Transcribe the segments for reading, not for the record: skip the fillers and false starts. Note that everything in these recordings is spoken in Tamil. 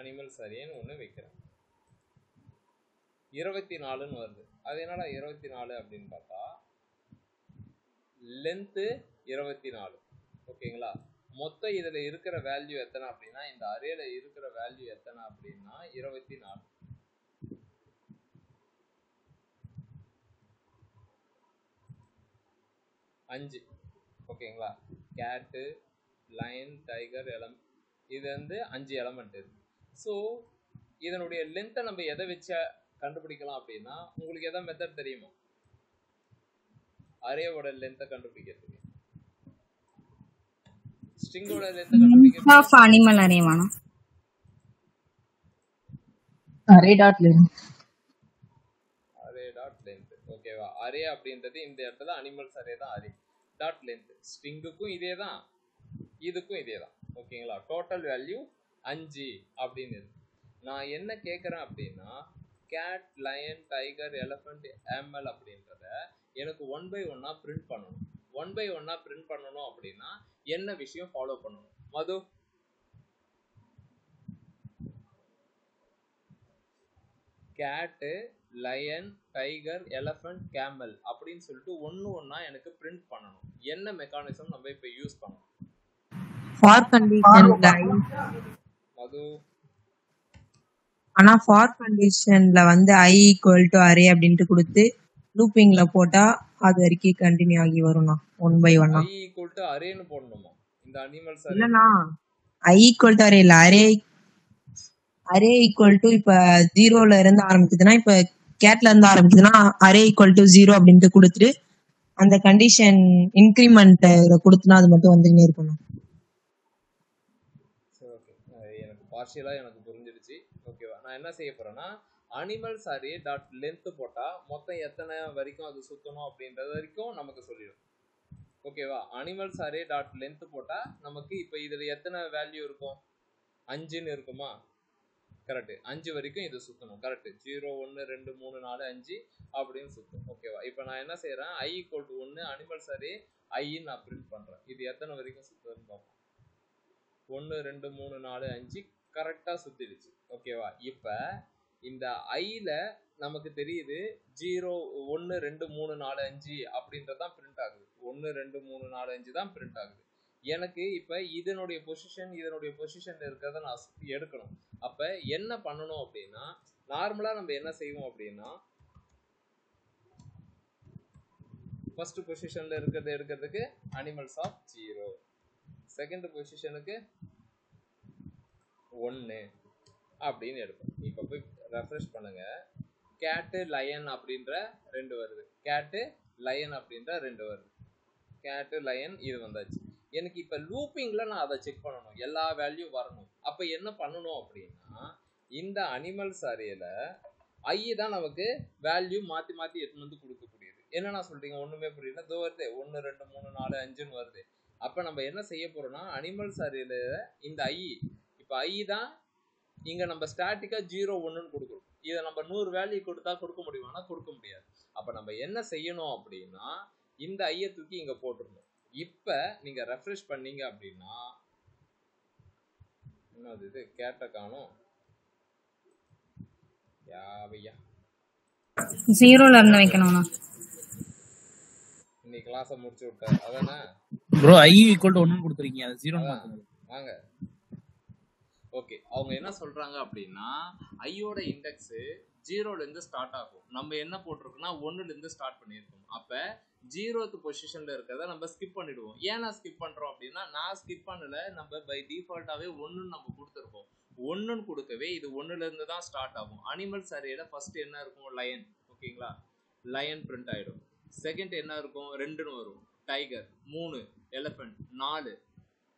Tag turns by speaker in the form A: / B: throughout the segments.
A: அனிமல்ஸ் அரேன்னு ஒன்று வைக்கிறேன். 24ன்னு வருது. அது என்னடா 24 அப்படின்னு பார்த்தா லென்த்து 24. ஓகேங்களா? மொத்தம் இதில் இருக்கிற வேல்யூ எத்தனை அப்படின்னா, இந்த அரேல இருக்கிற வேல்யூ எத்தனை அப்படின்னா 24. அஞ்சு. ஓகேங்களா? கேட்டு, லயன், டைகர், இது வந்து 5 எலமெண்ட் இருக்கு. ஸோ இதனுடைய லென்த்தை நம்ம எதை வச்சு கண்டுபிடிக்கலாம் அப்படின்னா, உங்களுக்கு எதாவது மெத்தட் தெரியுமா அரேவோட லென்த்தை கண்டுபிடிக்கிறதுக்கு? ஸ்ட்ரிங்கோட லென்த்தை கண்டுபிடிக்கிறதுக்கு
B: அனிமல் அரே வேணும்.
C: Array dot length.
A: ஓகேவா? அரே அப்படின்றது இந்த இடத்துல அனிமல்ஸ் அரே தான் அரே. டாட் லென்த் ஸ்ட்ரிங்குக்கும் இதே தான், இதுக்கும் இதே தான். ஓகேங்களா? டோட்டல் வேல்யூ 5 அப்படின்னு இருக்கு. நான் என்ன கேட்குறேன் அப்படின்னா, கேட், லயன், டைகர், எலஃபண்ட், ஆமல் அப்படின்றத எனக்கு 1 by 1 பிரிண்ட் பண்ணணும். 1 by 1 பிரிண்ட் பண்ணணும் அப்படின்னா என்ன விஷயம் ஃபாலோ பண்ணணும் மது? கேட்டு, லயன், டைகர், எலஃபண்ட், கேமல் அப்படின்னு சொல்லிட்டு ஒன்னா எனக்கு பிரிண்ட் பண்ணணும். என்ன மெக்கானிசம் நம்ம இப்ப யூஸ் பண்ணணும்?
C: ஃபார் கண்டிஷன்ல
A: மது
C: ஆனா ஃபார் கண்டிஷன்ல வந்து i ஈக்குவல் டு அரே அப்படின்ட்டு கொடுத்து லூப்பிங்ல போட்டா அது வரைக்கும் கண்டினியூ ஆகி வரும்னா 1 by 1
A: i ஈக்குவல் டு அரேன்னு போடணுமா இந்த அனிமல்ஸ் அரே?
C: இல்லனா i ஈக்குவல் டு அரே இல்ல, அரே ஈக்குவல் டு இப்ப 0ல இருந்து ஆரம்பிக்குதுன்னா, இப்ப கேட்ல இருந்து ஆரம்பிக்குதுன்னா அரே ஈக்குவல் டு 0 அப்படின்ட்டு கொடுத்துட்டு அந்த கண்டிஷன் இன்கிரிமெண்ட் இத கொடுத்தனா அது மட்டும் வந்துட்டே இருக்கணும்.
A: எனக்கு பார்ஷியலா எனக்கு புரிஞ்சிடுச்சு. ஓகேவா? நான் என்ன செய்ய போறேன்னா, அனிமல்ஸ் அரே டாட் லென்த் போட்டா மொத்தம் எத்தனை வரைக்கும் அது சுத்தணும் அப்படின்றது வரைக்கும் நமக்கு சொல்லிடும். ஓகேவா? அனிமல்ஸ் அரே டாட் லென்த் போட்டா நமக்கு இப்ப இதுல எத்தனை வேல்யூ இருக்கும்? 5ன்னு இருக்குமா? கரெக்ட். 5 வரைக்கும் இது சுத்தணும். கரெக்ட். 0 1 2 3 4 5 அப்படின்னு சுத்தும். ஓகேவா? இப்போ நான் என்ன செய்யறேன், i equal to 1 animals array ஐன்னு நான் பிரிண்ட் பண்றேன். இது எத்தனை வரைக்கும் சுத்துதுன்னு பார்ப்போம். 1 2 3 4 5 கரெக்டா சுத்திடுச்சு. ஓகேவா? இப்ப இந்த ஐல நமக்கு தெரியுது 0 1 2 3 4 5 அப்படின்றதான் பிரிண்ட் ஆகுது. 1 2 3 4 5 தான் பிரிண்ட் ஆகுது. எனக்கு இப்ப இதனுடைய பொசிஷன்ல இருக்கிறத நான் எடுக்கணும். அப்ப என்ன பண்ணணும் அப்படின்னா, நார்மலா நம்ம என்ன செய்வோம் அப்படின்னா, ஃபர்ஸ்ட் பொசிஷன்ல இருக்கிறத எடுக்கிறதுக்கு அனிமல்ஸ் ஆஃப் 0, செகண்ட் பொசிஷனுக்கு 1 அப்படின்னு எடுப்போம். இப்ப போய் ரெஃப்ரெஷ் பண்ணுங்க. கேட்டு, லயன் அப்படின்ற 2 வருது. கேட்டு, லயன் அப்படின்ற 2 வருது. கேட்டு, லயன் இது வந்தாச்சு. எனக்கு இப்ப லூப்பிங்ல நான் அதை செக் பண்ணணும், எல்லா வேல்யூ வரணும். அப்ப என்ன பண்ணணும் அப்படின்னா, இந்த அனிமல்ஸ் அரேல ஐ தான் நமக்கு வேல்யூ மாத்தி மாத்தி எடுத்து வந்து கொடுக்கக்கூடியது. என்னன்னா சொல்றீங்க, ஒண்ணுமே புரியல. இதோ வருது 1 2 3 4 5ன்னு வருது. அப்ப நம்ம என்ன செய்ய போறோம்னா, அனிமல்ஸ் அரேல இந்த ஐ, இப்ப ஐ தான் இங்க நம்ம ஸ்டாட்டிக்கா 0 1ன்னு கொடுக்குறோம். இதை நம்ம 100 வேல்யூ கொடுத்தா கொடுக்க முடியுமானா கொடுக்க முடியாது. அப்ப நம்ம என்ன செய்யணும் அப்படின்னா, இந்த ஐயை தூக்கி இங்க போட்டுருணும். இப்ப நீங்க ரெஃப்ரெஷ் பண்ணீங்க அப்படின்னா, என்னது இது கேட்ட காணோம் யாவையா
B: 0ல இருந்து வைக்கணும்னா
A: இன்னைக்கு கிளாஸை முடிச்சு விட்டார் அதானே
D: ப்ரோ. i ஈக்குவல் டு 1 கொடுத்துருக்கீங்க, அது 0 மாத்துங்க.
A: வாங்க. ஓகே, அவங்க என்ன சொல்றாங்க அப்படின்னா, ஐயோட இண்டெக்ஸ் 0ல இருந்து ஸ்டார்ட் ஆகும். நம்ம என்ன போட்டிருக்கோம்னா 1ல இருந்து ஸ்டார்ட் பண்ணியிருக்கோம். அப்ப 0th பொசிஷன்ல இருக்கிறத நம்ம ஸ்கிப் பண்ணிடுவோம். ஏன் நான் ஸ்கிப் பண்றோம் அப்படின்னா, நான் ஸ்கிப் பண்ணல, நம்ம பை டிஃபால்ட்டாவே 1ன்னு நம்ம கொடுத்துருக்கோம். 1ன்னு கொடுக்கவே இது 1ல இருந்து தான் ஸ்டார்ட் ஆகும். அனிமல்ஸ் அரேல ஃபர்ஸ்ட் என்ன இருக்கும், லயன். ஓகேங்களா? லயன் பிரிண்ட் ஆயிடும். செகண்ட் என்ன இருக்கும், 2ன்னு வரும். Tiger 3, elephant 4,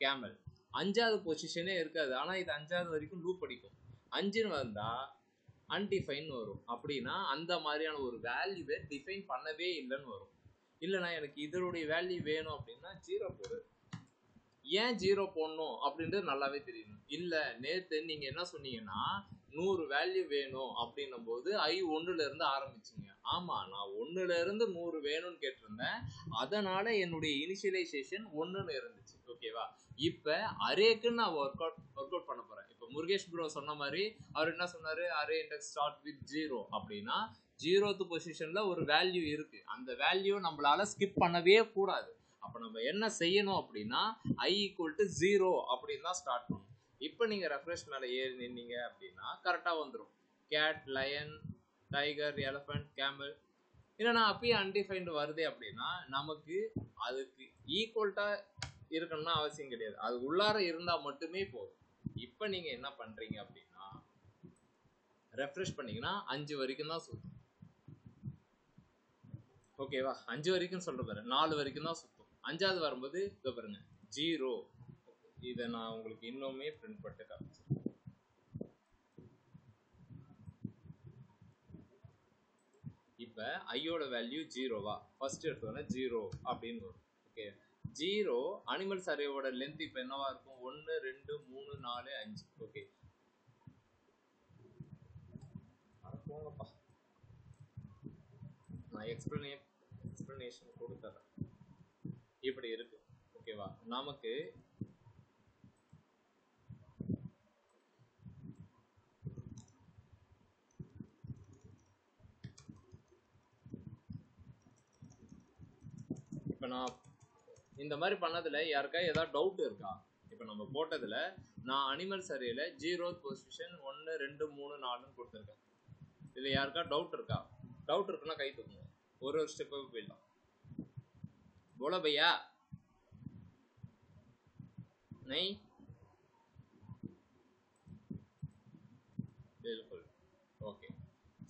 A: camel. 5வது பொசிஷனே இருக்காது. ஆனா இது 5வது வரைக்கும் லூப் அடிக்கும். 5ன்னு வந்தா அன்டிஃபைன் வரும். அப்படின்னா அந்த மாதிரியான ஒரு வேல்யூவை டிஃபைன் பண்ணவே இல்லைன்னு வரும். இல்லைனா எனக்கு இதனுடைய வேல்யூ வேணும் அப்படின்னா 0 போடு. ஏன் 0 போடணும் அப்படின்றது நல்லாவே தெரியணும். இல்லை, நேற்று நீங்க என்ன சொன்னீங்கன்னா 100 வேல்யூ வேணும் அப்படின்னும் போது ஐ 1ல இருந்து ஆரம்பிச்சிங்க. ஆமா, நான் 1ல இருந்து 100 வேணும்னு கேட்டிருந்தேன். அதனால என்னுடைய இனிஷியலைசேஷன் 1ன்னு இருந்துச்சு. ஓகேவா? இப்போ அரேக்கு நான் ஒர்க் அவுட் பண்ண போறேன். இப்போ முருகேஷ் ப்ரோ சொன்ன மாதிரி அவர் என்ன சொன்னாரு, அரே இண்டெக்ஸ் ஸ்டார்ட் வித் 0 அப்படின்னா 0th பொசிஷன்ல ஒரு வேல்யூ இருக்கு. அந்த வேல்யூ நம்மளால ஸ்கிப் பண்ணவே கூடாது. அப்போ நம்ம என்ன செய்யணும் அப்படின்னா i = 0 அப்படின்னு தான் ஸ்டார்ட் பண்ணணும். இப்போ நீங்க ரெஃப்ரெஷ் மேலே ஏறி நின்னீங்க அப்படின்னா கரெக்டாக வந்துடும். Cat, lion, tiger, elephant, camel இல்லைனா அப்பயே அன்டிஃபைன்டு வருது அப்படின்னா நமக்கு அதுக்கு ஈக்குவல்ட்டா இருக்கணும்னா அவசியம் கிடையாது. அது உள்ளார இருந்தால் மட்டுமே போதும். இப்போ நீங்க என்ன பண்றீங்க அப்படின்னா ரெஃப்ரெஷ் பண்ணீங்கன்னா 5 வரைக்கும் தான் சுத்தும். ஓகேவா? 5 வரைக்கும் சொல்ற பாரு, 4 வரைக்கும் தான் சுத்தும். 5வது வரும்போது இதோ பாருங்க 0. இதை நான் உங்களுக்கு இன்னுமே பிரிண்ட் பண்ணிட்டு காமிச்சிருக்கேன். இப்போ ஐயோட வேல்யூ 0வா, ஃபர்ஸ்ட் எடுத்தோன்னா 0 அப்படின்னு வரும். ஓகே, 0 அனிமல்ஸ் அரேவோட லென்த் இப்போ என்னவா இருக்கும்? 1 2 3 4 5. ஓகே, போங்கப்பா, நான் எக்ஸ்பிளனேஷன் கொடுத்துறேன். இப்படி இருக்கு. ஓகேவா? நமக்கு இப்போ நான் இந்த மாதிரி பண்ணதுல யாருக்கா ஏதாவது டவுட் இருக்கா? இப்போ நம்ம போட்டதுல நான் அனிமல்ஸ் அரேல 0th பொசிஷன் 1 2 3 4ன்னு கொடுத்துருக்கேன். இதுல யாருக்கா டவுட் இருக்கா? டவுட் இருக்குன்னா கை தூக்குங்க. ஒரு ஸ்டெப்பாக போயிடலாம். बोलो भैया, नहीं? बिल्कुल. ஓகே,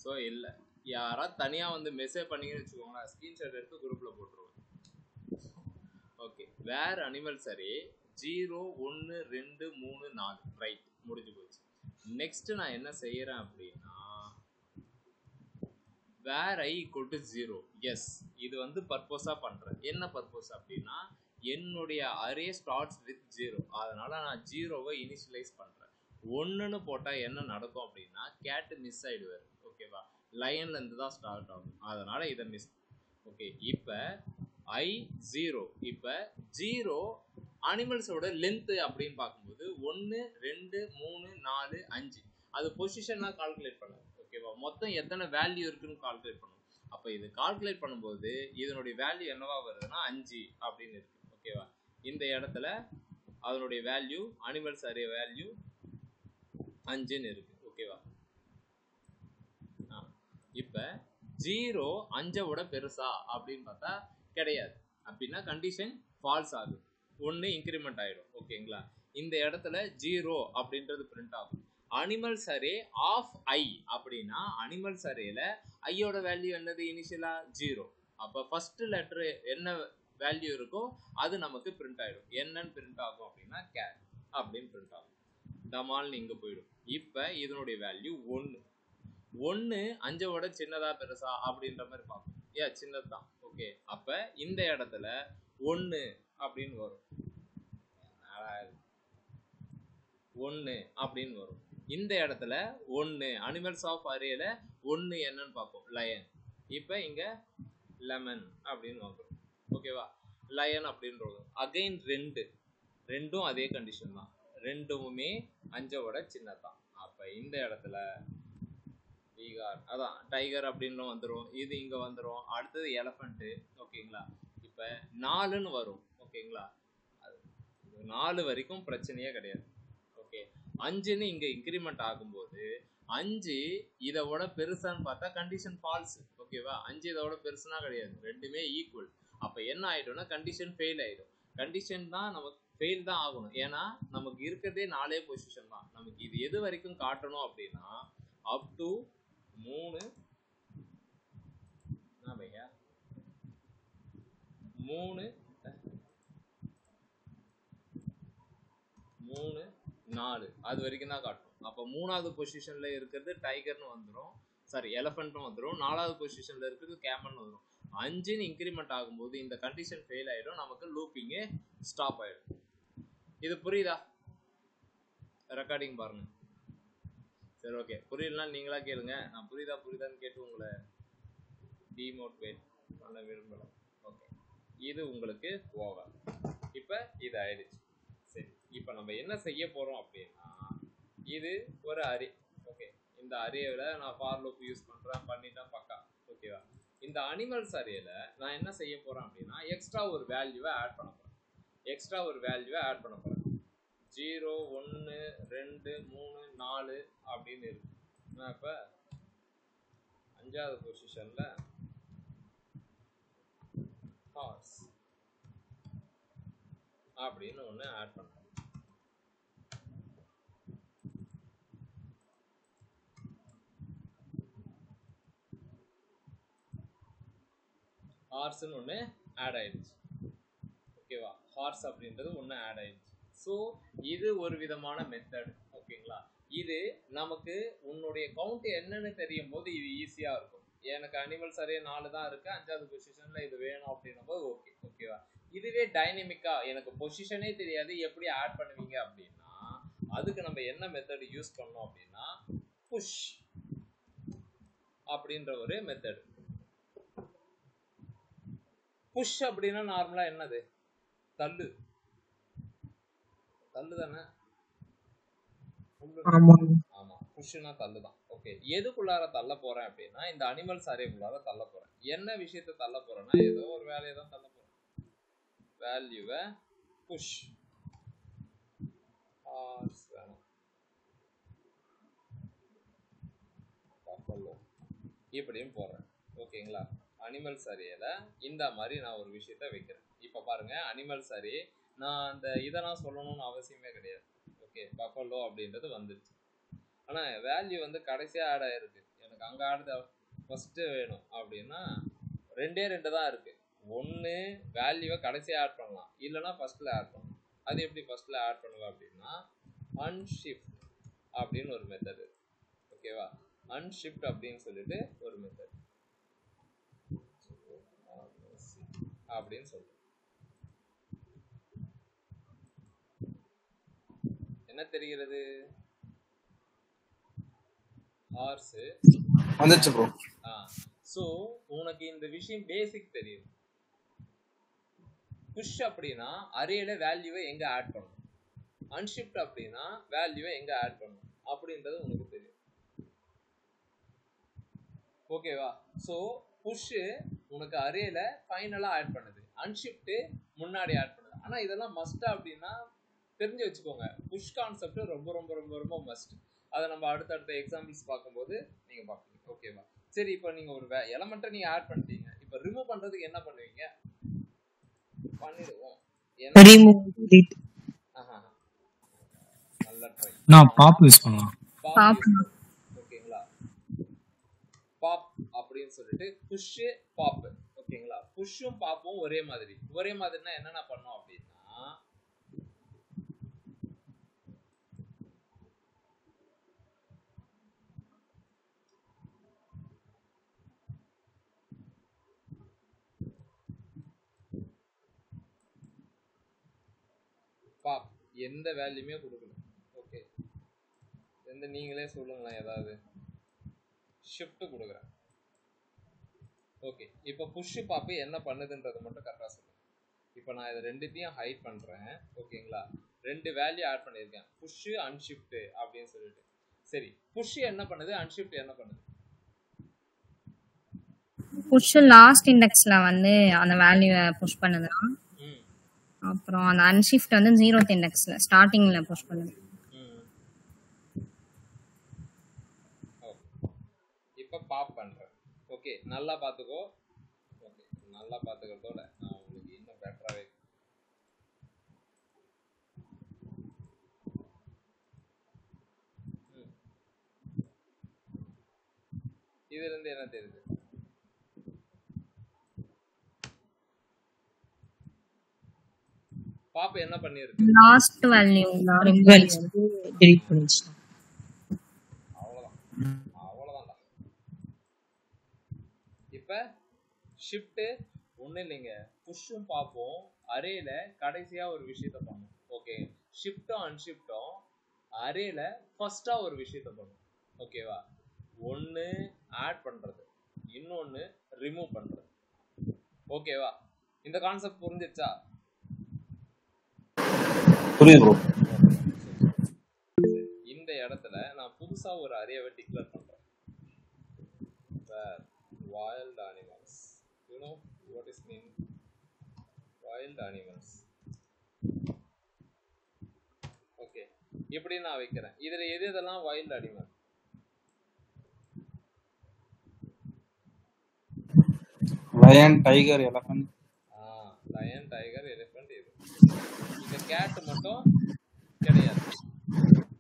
A: ஸோ இல்லை, யாராவது தனியாக வந்து மெசேஜ் பண்ணிங்கன்னு வச்சுக்கோங்களேன், ஸ்க்ரீன்ஷாட் எடுத்து குரூப்பில் போட்டுருவேன். ஓகே, வேர் அனிமல்ஸ் அரே 0 1 2 3 4 ரைட், முடிஞ்சு போச்சு. நெக்ஸ்ட் நான் என்ன செய்யறேன் அப்படின்னா வேர் i = 0. எஸ், இது வந்து பர்பஸாக பண்ணுறேன். என்ன பர்பஸ் அப்படின்னா என்னுடைய அரே ஸ்டார்ட்ஸ் வித் 0, அதனால நான் 0வை இனிஷியலைஸ் பண்ணுறேன். 1ன்னு போட்டால் என்ன நடக்கும் அப்படின்னா கேட்டு மிஸ் ஆகிடுவார். ஓகேவா? லயன்லேருந்து தான் ஸ்டார்ட் ஆகும், அதனால் இதை மிஸ். ஓகே, இப்போ i 0. இப்போ 0 அனிமல்ஸோட லென்த்து அப்படின்னு பார்க்கும்போது 1 2 3 4 5 அது பொசிஷனாக கால்குலேட் பண்ணலாம். ஓகேவா? மொத்தம் எத்தனை வேல்யூ இருக்குன்னு கால்குலேட் பண்ணும். அப்போ இது கால்குலேட் பண்ணும்போது இதனுடைய வேல்யூ என்னவா வருதுன்னா 5 அப்படின்னு இருக்கு. ஓகேவா? இந்த இடத்துல அதனுடைய வேல்யூ அனிமல்ஸ் அரே வேல்யூ 5ன்னு இருக்கு. ஓகேவா? இப்போ 0 5-விட பெருசா அப்படின்னு பார்த்தா கிடையாது. அப்படின்னா கண்டிஷன் ஃபால்ஸ் ஆகுது, 1 இன்க்ரிமெண்ட் ஆகிடும். ஓகேங்களா? இந்த இடத்துல 0 அப்படின்றது பிரிண்ட் ஆகும். அனிமல்ஸ் அரே ஆஃப் i அப்படின்னா அனிமல்ஸ் அரேல ஐயோட வேல்யூ என்னது? இனிஷியலா 0. அப்போ ஃபர்ஸ்ட் லெட்டர் என்ன வேல்யூ இருக்கோ அது நமக்கு பிரிண்ட் ஆகிடும். என்னன்னு பிரிண்ட் ஆகும் அப்படின்னா கேட் அப்படின்னு பிரிண்ட் ஆகும். டமால்னு இங்கே போயிடும். இப்போ இதனுடைய வேல்யூ 1. 1 5-விட சின்னதா பெருசா அப்படின்ற மாதிரி பார்ப்போம். சின்னது தான். ஓகே, அப்போ இந்த இடத்துல 1 அப்படின்னு வரும். 1 அப்படின்னு வரும். இந்த இடத்துல 1 அனிமல்ஸ் ஆஃப் அரேல 1 என்னன்னு பார்ப்போம், லயன். இப்போ இங்கே லெமன் அப்படின்னு வந்துடும். ஓகேவா? லயன் அப்படின்றது அகைன் 2ம் அதே கண்டிஷன் தான், 2மே 5-விட சின்னதான். அப்போ இந்த இடத்துல அதான் டைகர் அப்படின்னு வந்துடும். இது இங்கே வந்துடும். அடுத்தது எலஃபண்ட்டு. ஓகேங்களா? இப்போ 4ன்னு வரும். ஓகேங்களா? 4 வரைக்கும் பிரச்சனையே கிடையாது. ஓகே, 5ன்னு இங்கே இன்க்ரிமெண்ட் ஆகும்போது 5 இதோட பெருசான்னு பார்த்தா கண்டிஷன் ஃபால்ஸ். ஓகேவா? 5 இதோட பெருசுனா கிடையாது, ரெண்டுமே ஈக்குவல். அப்போ என்ன ஆகிடும்னா கண்டிஷன் ஃபெயில் ஆகிடும். கண்டிஷன் தான் நமக்கு ஃபெயில் தான் ஆகணும். ஏன்னா நமக்கு இருக்கிறதே 4 பொசிஷன் தான். நமக்கு இது எது வரைக்கும் காட்டணும் அப்படின்னா அப் டு 3 4 அது வரைக்கும் தான் காட்டும். அப்போ 3வது பொசிஷன்ல இருக்கிறது டைகர்னு வந்துடும், சாரி எலஃபண்ட்னு வந்துடும். 4வது பொசிஷன்ல இருக்கிறது கேமல்னு வந்துடும். 5ன்னு இன்க்ரிமெண்ட் ஆகும்போது இந்த கண்டிஷன் ஃபெயில் ஆகிடும், நமக்கு லூப்பிங்கே ஸ்டாப் ஆகிடும். இது புரியுதா? ரெக்கார்டிங் பாருங்க. சரி, ஓகே, புரியலன்னா நீங்களா கேளுங்க. நான் புரியுதான்னு கேட்டு உங்களை டிமோட்டிவேட் பண்ண விரும்பலாம். ஓகே, இது உங்களுக்கு ஓவர். இப்போ இது ஆயிடுச்சு. சரி, இப்போ நம்ம என்ன செய்ய போறோம் அப்படின்னா, இது ஒரு அரே. ஓகே, இந்த அரேல நான் ஃபார் லூப் யூஸ் பண்றேன், பண்ணிட்டேன் பக்கா. ஓகேவா? இந்த அனிமல்ஸ் அரேல நான் என்ன செய்ய போறேன் அப்படின்னா, எக்ஸ்ட்ரா ஒரு வேல்யூவை ஆட் பண்ண போறேன். 0 1 2 3 4 அப்படின்னு இருக்கு. நான் இப்ப 5வது பொசிஷன்ல ஹார்ஸ் அப்படின்னு ஒன்று ஆட் பண்ணுறேன். ஹார்ஸ்ன்னு ஒன்று ஆட் ஆயிடுச்சு. ஓகேவா? ஹார்ஸ் அப்படின்றது ஒன்று ஆட் ஆயிடுச்சு. ஸோ இது ஒரு விதமான மெத்தட். ஓகேங்களா? இது நமக்கு உன்னுடைய கவுண்ட் என்னன்னு தெரியும் போது இது ஈஸியாக இருக்கும். எனக்கு அனிமல்ஸ் அரே 4 தான் இருக்கு, 5வது பொசிஷன்ல இது வேணும் அப்படின்னும் போது ஓகே. ஓகேவா? இதுவே டைனமிக்கா எனக்கு பொசிஷனே தெரியாது எப்படி ஆட் பண்ணுவீங்க அப்படின்னா, அதுக்கு நம்ம என்ன மெத்தட் யூஸ் பண்ணோம் அப்படின்னா, புஷ் அப்படின்ற ஒரு மெத்தட். புஷ் அப்படின்னா நார்மலா என்னது? தள்ளு தானே? ஆமா, புஷ்னா தள்ளு தான். ஓகே, எதுக்குள்ளார தள்ள போறேன் அப்படின்னா, இந்த அனிமல்ஸ் அரேக்குள்ளார தள்ள போறேன். என்ன விஷயத்தை தள்ள போறேன்னா, ஏதோ ஒரு வேலையை தான் தள்ள போறேன். வேல்யூவை புஷ் வேணும், இப்படியும் போடுறேன். ஓகேங்களா? அனிமல்ஸ் அரேல இந்த மாதிரி நான் ஒரு விஷயத்த வைக்கிறேன். இப்போ பாருங்க, அனிமல்ஸ் அரே நான் அந்த இதெல்லாம் சொல்லணும்னு அவசியமே கிடையாது. ஓகே, பஃபலோ அப்படின்றது வந்துருச்சு. ஆனால் வேல்யூ வந்து கடைசியாக ஆட் ஆகிருக்கு. எனக்கு அங்கே ஆட் ஃபஸ்ட்டு வேணும் அப்படின்னா 2 தான் இருக்குது. ஒன்று வேல்யூவை கடைசியாக ஆட் பண்ணலாம், இல்லைனா ஃபஸ்ட்டில் ஆட் பண்ணலாம். அது எப்படி ஃபஸ்ட்டில் ஆட் பண்ணுவேன் அப்படின்னா, அன்ஷிஃப்ட் அப்படின்னு ஒரு மெத்தடு. ஓகேவா? அன்ஷிஃப்ட் அப்படின்னு சொல்லிட்டு ஒரு மெத்தட் அப்படின்னு சொல்றேன். என்ன தெரிகிறது? ஹார்ஸ்
D: வந்துச்சு ப்ரோ.
A: சோ உனக்கு இந்த விஷயம் பேசிக் தெரியும். புஷ் அப்படின்னா அரேல வேல்யூவை எங்க ஆட் பண்ணணும், அன்ஷிஃப்ட் அப்படின்னா வேல்யூவை எங்க ஆட் பண்ணணும் அப்படின்றது உனக்கு தெரியும். ஓகேவா? ஸோ புஷ் உனக்கு அரேல ஃபைனலா ஆட் பண்ணுது, அன்ஷிஃப்ட் முன்னாடி ஆட் பண்ணுது. ஆனா இதெல்லாம் மஸ்ட் அப்படின்னா தெரிஞ்சு வச்சுக்கோங்க. புஷ் கான்செப்ட் ரொம்ப ரொம்ப ரொம்ப ரொம்ப மஸ்ட். அதை நம்ம அடுத்தடுத்த எக்ஸாம்பிள்ஸ் பார்க்கும்போது நீங்க பார்ப்பீங்க. ஓகேவா? சரி, இப்போ நீங்க ஒரு எலமெண்ட்டை நீங்க ஆட் பண்ணிட்டீங்க. இப்போ ரிமூவ் பண்றதுக்கு என்ன பண்ணுவீங்க? பண்ணிடுவோம். நல்ல ட்ரை.
D: நான் பாப் யூஸ் பண்ணலாம்.
A: ஓகேங்களா? பாப் அப்படின்னு சொல்லிட்டு புஷ் பாப். ஓகேங்களா? புஷ்ஷும் பாப்பும் ஒரே மாதிரினா என்னென்ன பண்ணோம் அப்படின்னா, பாப் எந்த வேல்யூமே கொடுக்கணும். ஓகே, எந்த நீங்களே சொல்லுங்களேன். ஏதாவது ஷிஃப்ட் கொடுக்குறேன். ஓகே, இப்போ புஷ் பாப்பு என்ன பண்ணுதுன்றது மட்டும் கரெக்டாக சொல்லுங்க. இப்போ நான் இதை ரெண்டுத்தையும் ஹைட் பண்ணுறேன். ஓகேங்களா? 2 வேல்யூ ஆட் பண்ணியிருக்கேன், புஷ் அன்ஷிஃப்ட் அப்படின்னு சொல்லிட்டு. சரி, புஷ் என்ன பண்ணுது, அன்ஷிஃப்ட் என்ன பண்ணுது?
B: புஷ் லாஸ்ட் இண்டெக்ஸ்ல வந்து அந்த வேல்யூவை புஷ் பண்ணுதுனா, அப்புறம் அந்த அன்ஷிஃப்ட் வந்து 0th இண்டெக்ஸ்ல ஸ்டார்டிங்ல புஷ் பண்ணுது.
A: இப்போ பாப் பண்றேன். ஓகே, நல்லா பாத்துக்கோ. ஓகே, நல்லா பாத்துக்கிறதோட நான் உங்களுக்கு இன்னும் பெட்டராவே இதுல இருந்து என்ன தெரியுது? பாப் என்ன பண்ணிருக்கு?
B: லாஸ்ட் வேல்யூ
C: டெலீட் பண்ணிச்சு.
A: அவ்வளவுதான்டா. இப்ப ஷிஃப்ட் ஒண்ணு இல்லைங்க, புஷ்ஷும் பாப்பும் அரேல கடைசியா ஒரு விஷயத்த பண்ணும். ஓகே, ஷிஃப்டும் அன்ஷிஃப்டும் அரேல ஃபர்ஸ்டா ஒரு விஷயத்த பண்ணும். ஓகேவா? ஒன்னு ஆட் பண்றது, இன்னொன்னு ரிமூவ் பண்றது. ஓகேவா? இந்த கான்செப்ட் புரிஞ்சிருச்சா?
D: புரியுது ப்ரோ.
A: இந்த இடத்துல நான் புதுசா ஒரு அரேவை டிக்ளேர் பண்றேன். wild animals, you know what is mean wild animals. Okay, இப்படி நான் வைக்கிறேன். இதுல எது எதெல்லாம் wild animal?
D: Lion, tiger, elephant.
A: Lion, tiger, elephant. இது இந்த கேட் மட்டும் கிடையாது.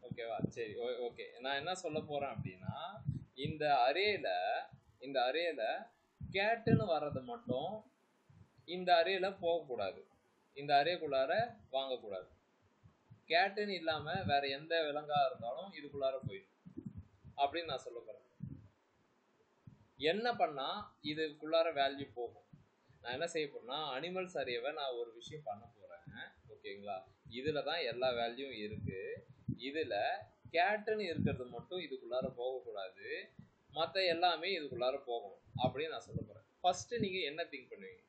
A: ஓகேவா? சரி, ஓகே. நான் என்ன சொல்ல போறேன் அப்படின்னா, இந்த அரேல கேட்டுன்னு வர்றது மட்டும் இந்த அரேல போகக்கூடாது, இந்த அரேக்குள்ளார வாங்கக்கூடாது. கேட்டுன்னு இல்லாம வேற எந்த விலங்கா இருந்தாலும் இதுக்குள்ளார போயிடும் அப்படின்னு நான் சொல்ல போறேன். என்ன பண்ணா இதுக்குள்ளார வேல்யூ போகும்? நான் என்ன செய்ய போறேன்னா, அனிமல்ஸ் அரேவை நான் ஒரு விஷயம் பண்ண போறேன். ஓகேங்களா? இதுல தான் எல்லா வேல்யூவும் இருக்கு. இதுல கேட்டுன்னு இருக்கிறது மட்டும் இதுக்குள்ளார போகக்கூடாது, மற்ற எல்லாமே இதுக்குள்ளார போகணும் அப்படின்னு நான் சொல்ல போறேன். ஃபர்ஸ்ட் நீங்க என்ன திங்க் பண்ணுவீங்க?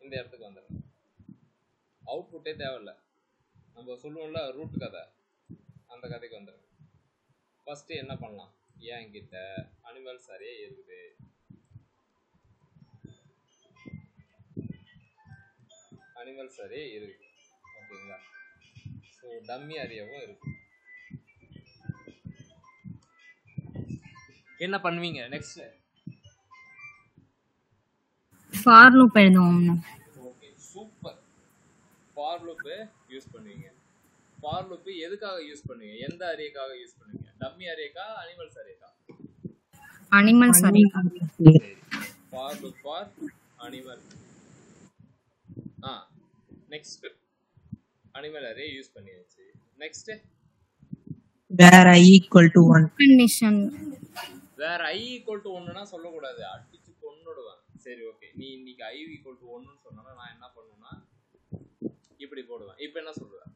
A: இந்த இடத்துக்கு வந்துடுங்க. அவுட்புட்டே தேவையில்ல, நம்ம சொல்லுவோம்ல ரூட் கதை, அந்த கதைக்கு வந்துடுங்க. ஃபர்ஸ்ட் என்ன பண்ணலாம்? என்கிட்ட அனிமல்ஸ் அரே இருக்குது. அனிமல்ஸ் அரே இருக்கு. ஓகேங்களா? ஸோ டம்மி அரேவும் இருக்கு. என்ன பண்ணுவீங்க நெக்ஸ்ட்?
B: ஃபார் லூப் எழுதுவோம்.
A: Okay, super. For loop use பண்ணுவீங்க. ஃபார் லூப் எதுக்காக யூஸ் பண்ணுவீங்க? எந்த அரேக்காக யூஸ் பண்ணுவீங்க? டம்மி அரேக்கா, அனிமல்ஸ் அரேக்கா?
B: Animals array.
A: சரி, for loop for animal. Next animal array use பண்ணியாச்சு. Next
C: where I equal to 1.
B: Condition.
A: வேற I equal to 1னா சொல்லக்கூடாது, அடிச்சு கொன்னுடுவேன். சரி, ஓகே. நீ இன்னைக்கு I equal to 1ன்னு சொன்னா நான் என்ன பண்ணுவேன்னா இப்படி போடுவேன். இப்போ என்ன சொல்லுவேன்?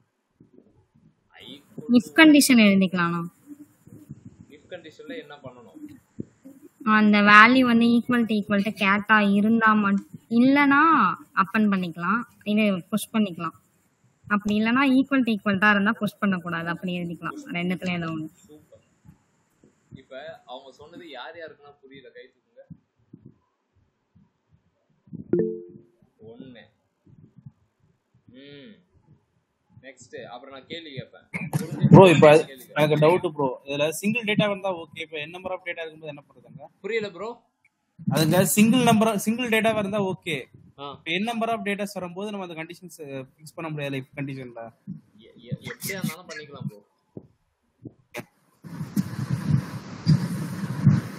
B: இஃப் கண்டிஷன் எழுதிக்கலாம்.
A: இஃப் கண்டிஷன்ல என்ன பண்ணணும்?
B: அந்த வேல்யூ வந்து ஈக்குவல் டு கேட்டா இருந்தா இல்லனா அப்பன் பண்ணிக்கலாம், இது புஷ் பண்ணிக்கலாம். அப்படி இல்லனா ஈக்குவல் தான் இருந்தா புஷ் பண்ண கூடாது, அப்படி எழுதிக்கலாம். ரெண்டுத்துல ஏதோ ஒன்று.
A: சூப்பர். இப்போ அவங்க சொன்னது யார் யாருக்குன்னா புரியல, கை தூக்குங்க. ஒண்ணு. நெக்ஸ்ட் அப்புறம் நான் கேள்வி கேட்பேன்.
D: ப்ரோ இப்போ எனக்கு டவுட் ப்ரோ, இதுல சிங்கிள் டேட்டா வந்தா ஓகே, இப்போ n நம்பர் ஆஃப் டேட்டா இருக்கும்போது என்ன பண்றதுங்க?
A: புரியல ப்ரோ.
D: அதுங்க சிங்கிள் டேட்டா இருந்தா ஓகே, இப்போ n நம்பர் ஆஃப் டேட்டாஸ் வரும்போது நம்ம அந்த கண்டிஷன்ஸ் ஃபிக்ஸ் பண்ண முடியாது. இஃப் கண்டிஷன்ல
A: எப்படியா இருந்தாலும் பண்ணிக்கலாம் ப்ரோ.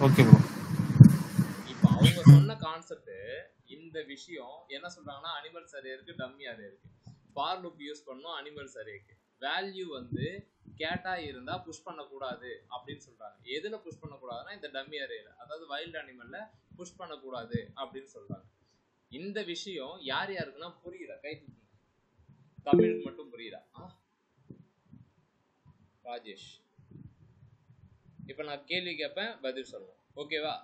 D: Okay bro.
A: இப்போ அவங்க சொன்ன கான்செப்ட் இந்த விஷயம் என்ன சொல்றாங்கன்னா, அனிமல்ஸ் அரே இருக்கு, டம்மி அரே இருக்கு. ஃபார் லூப் யூஸ் பண்ணோம் அனிமல்ஸ் அரேக்கு. வேல்யூ வந்து கேட்டா இருந்தா புஷ் பண்ணக்கூடாது அப்படின்னு சொல்றாங்க. எதுல புஷ் பண்ணக்கூடாதுன்னா இந்த டம்மி அரேல, அதாவது வைல்ட் அனிமல்ல புஷ் பண்ணக்கூடாது அப்படின்னு சொல்றாங்க. இந்த விஷயம் யார் யாருக்குன்னா புரியல, கை தூக்குங்க. தமிழுக்கு மட்டும் புரியல. ராஜேஷ், இப்ப நான் கேள்வி கேட்பேன், பதில் சொல்லணும். ஓகேவா?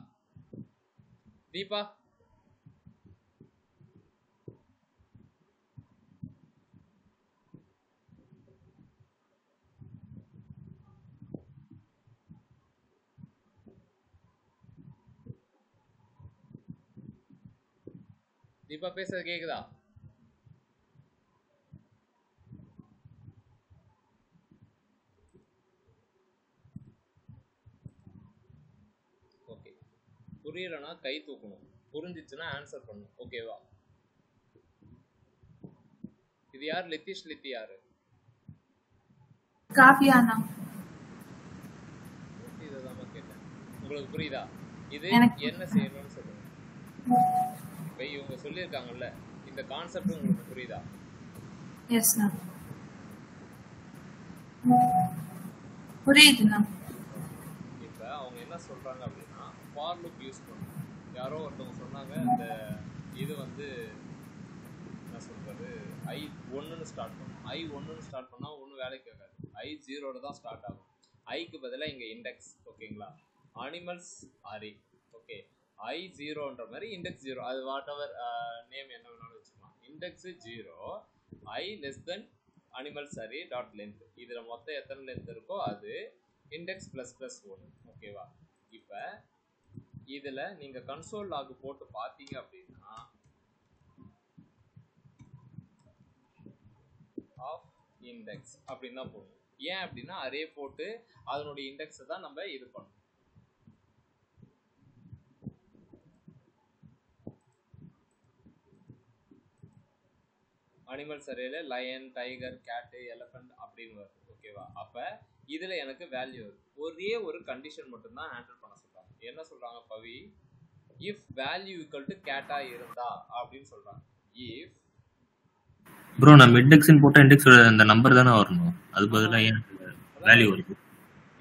A: தீபா, தீபா பேசுறது கேக்குதா? ஓகே, புரியலனா கை தூக்கணும், புரிஞ்சிச்சுன்னா ஆன்சர் பண்ணணும். ஓகேவா? இது யார்? லித்திஷ். லித்தி யாரு?
E: காவியானா.
A: இதுதான் கேட்டேன். உங்களுக்கு புரியுதா? இது என்ன செய்யணும்னு சொல்லுங்க. இப்போ இவங்க சொல்லியிருக்காங்கல்ல, இந்த கான்செப்ட் உங்களுக்கு புரியுதா?
E: எஸ் மேம், புரியுதுண்ணா.
A: இப்போ அவங்க என்ன சொல்றாங்க அப்படின்னா, ஃபார் லூப் யூஸ் பண்ணணும். யாரோ ஒருத்தவங்க சொன்னாங்க, இந்த இது வந்து என்ன சொல்றது, I1ன்னு ஸ்டார்ட் பண்ணும். I1ன்னு ஸ்டார்ட் பண்ணா ஒன்றும் வேலைக்கு ஆகாது. I0 தான் ஸ்டார்ட் ஆகும். ஐக்கு பதிலாக இங்கே இண்டெக்ஸ். ஓகேங்களா? Animals array. ஓகே, I0ன்ற மாதிரி இண்டெக்ஸ் 0, அது வாட் எவர் நேம் என்ன வேணாலும் வச்சுக்கலாம். Index 0, I less than animal சரி டாட் லென்த். இதில் மொத்தம் எத்தனை லென்த் இருக்கோ அது இண்டெக்ஸ் ப்ளஸ் ப்ளஸ் 1. ஓகேவா? இப்போ இதில் நீங்கள் கன்சோல் லாக் போட்டு பார்த்தீங்க அப்படின்னா ஆஃப் இண்டெக்ஸ் அப்படின்னு தான் போடணும். ஏன் அப்படின்னா அரே போட்டு அதனுடைய இண்டெக்ஸை தான் நம்ம இது பண்ணணும். அனிமல்ஸ் அரேல லயன், டைகர், கேட்டு, எலஃபண்ட் அப்படின்னு வருது. ஓகேவா? அப்போ இதில் எனக்கு வேல்யூ வருது. ஒரே ஒரு கண்டிஷன் மட்டும்தான் ஹேண்டில் பண்ண சொல்கிறாங்க. என்ன சொல்கிறாங்க பவி? இஃப் வேல்யூ ஈக்குவல் டு கேட்டா இருந்தா அப்படின்னு சொல்கிறாங்க. இஃப்
F: ப்ரோ நம்ம இண்டெக்ஸ்னு போட்டா இண்டெக்ஸோட அந்த நம்பர் தானே வரணும், அது பதிலாக ஏன் வேல்யூ வருது?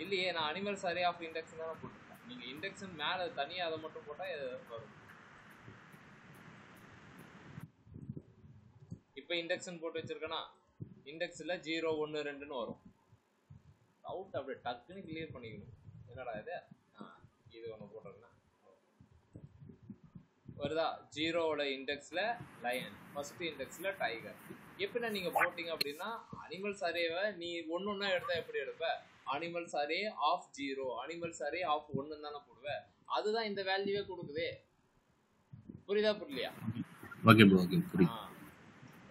A: இல்லையே, நான் அனிமல்ஸ் அரே ஆஃப் இண்டெக்ஸ் தானே போட்டிருக்கேன். நீங்கள் இண்டெக்ஸ் மேலே தனியாக அதை மட்டும் போட்டால் வரும். இப்போ இண்டெக்ஸ்னு போட்டு வச்சிருக்கேன்னா இண்டெக்ஸில் 0 1 2ன்னு வரும். டவுட் அப்படியே டக்குன்னு கிளியர் பண்ணிக்கணும். என்னடா இது? இது ஒன்று போட்டிருக்கேன் வருதா? 0வோட இண்டெக்ஸில் லயன், ஃபர்ஸ்ட் இண்டெக்ஸில் டைகர். எப்படின்னா நீங்கள் போட்டிங்க அப்படின்னா அனிமல்ஸ் அரேவை நீ ஒன்று ஒன்றா எடுத்தால் எப்படி எடுப்ப? Animals array of 0, animals array of 1 தானே போடுவேன். அதுதான் இந்த வேல்யூவே கொடுக்குதே. புரியுதா புரியலையா?
F: ஓகே ப்ரோ, ஓகே புரியுது.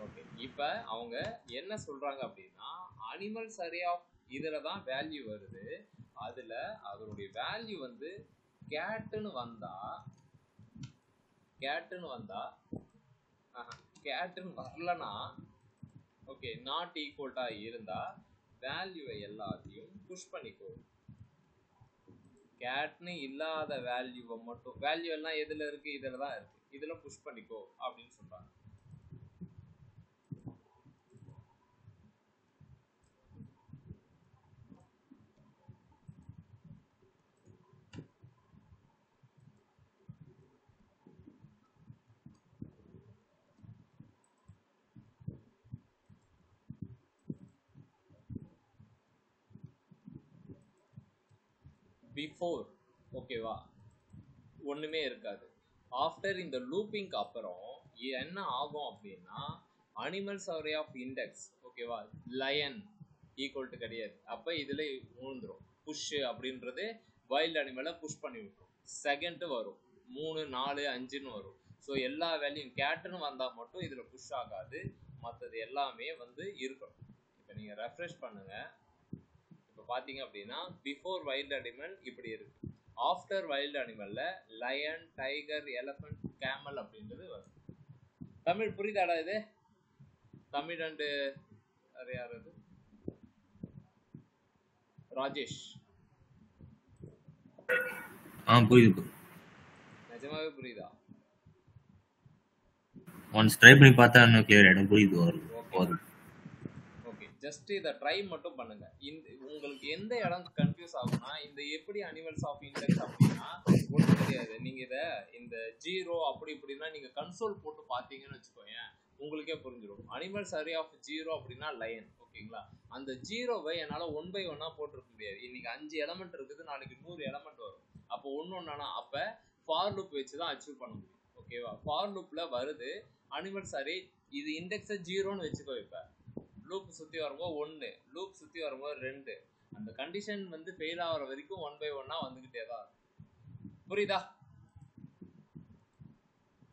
A: ஓகே, இப்போ அவங்க என்ன சொல்கிறாங்க அப்படின்னா அனிமல்ஸ் அரே ஆஃப் இதில் தான் வேல்யூ வருது. அதில் அதனுடைய வேல்யூ வந்து கேட்டுன்னு வரலனா ஓகே நாட் ஈக்குவல்ட்டா இருந்தா வேல்யூவை எல்லாத்தையும் புஷ் பண்ணிக்கோ. கேட்னு இல்லாத வேல்யூவை மட்டும், வேல்யூ எல்லாம் எதுல இருக்கு? இதில் தான் இருக்கு, இதில் புஷ் பண்ணிக்கோ அப்படின்னு சொல்றாங்க. பிஃபோர் ஓகேவா ஒன்றுமே இருக்காது. ஆஃப்டர் இந்த லூப்பிங்க்கு அப்புறம் என்ன ஆகும் அப்படின்னா அனிமல்ஸ் அரே ஆஃப் இண்டெக்ஸ் ஓகேவா லயன் ஈக்குவல் டு கிடையாது. அப்போ இதில் விழுந்துடும். புஷ்ஷு அப்படின்றது வைல்டு அனிமலை புஷ் பண்ணி விட்டுரும். செகண்ட் வரும் 3 4 5ன்னு வரும். ஸோ எல்லா வேல்யூம் கேட்டுன்னு வந்தால் மட்டும் இதில் புஷ் ஆகாது, மற்றது எல்லாமே வந்து இருக்கணும். இப்போ நீங்கள் ரெஃப்ரெஷ் பண்ணுங்கள். பார்த்தீங்க அப்படின்னா பிஃபோர் வைல்டு அனிமல் இப்படி இருக்கு. ஆஃப்டர் வைல்டு அனிமல்ல லயன், டைகர், எலஃபண்ட், கேமல் அப்படின்றது வரும். தமிழ் புரியுதாடா இது? தமிழ் அண்டு யார் அது? ராஜேஷ்.
F: புரியுது.
A: நிஜமாவே புரியுதா?
F: ஒன்ஸ் ட்ரை பண்ணி பார்த்தா இன்னும் கிளியர் ஆயிடும். புரியுது.
A: ஓகே, ஜஸ்ட் இதை ட்ரை மட்டும் பண்ணுங்க. உங்களுக்கு எந்த இடம் கன்ஃபியூஸ் ஆகும்னா இந்த எப்படி அனிமல்ஸ் ஆஃப் இண்டெக்ஸ் அப்படின்னா ஒன்றும் கிடையாது. நீங்க இதை இந்த 0 அப்படி இப்படின்னா நீங்க கன்சோல் போட்டு பார்த்தீங்கன்னு வச்சுக்கோங்க, உங்களுக்கே புரிஞ்சிடும். அனிமல்ஸ் அரே ஆஃப் 0 அப்படின்னா லயன். ஓகேங்களா? அந்த 0வை என்னால் 1 by 1 போட்டிருக்க முடியாது. இன்னைக்கு 5 எலமெண்ட் இருக்குது, நாளைக்கு 100 எலமெண்ட் வரும். அப்போ ஒன்னொன்னா அப்போ ஃபார் லூப் வச்சு தான் அச்சீவ் பண்ண முடியும். ஓகேவா? ஃபார் லூப்ல வருது அனிமல்ஸ் அரே, இது இண்டெக்ஸை 0ன்னு வச்சுக்கோ. இப்போ லூப் சுற்றி வரும்போது 1, லூப் சுற்றி வரும்போது 2, அந்த கண்டிஷன் வந்து ஃபெயில் ஆகிற வரைக்கும் 1 by 1 வந்துக்கிட்டே தான். புரியுதா?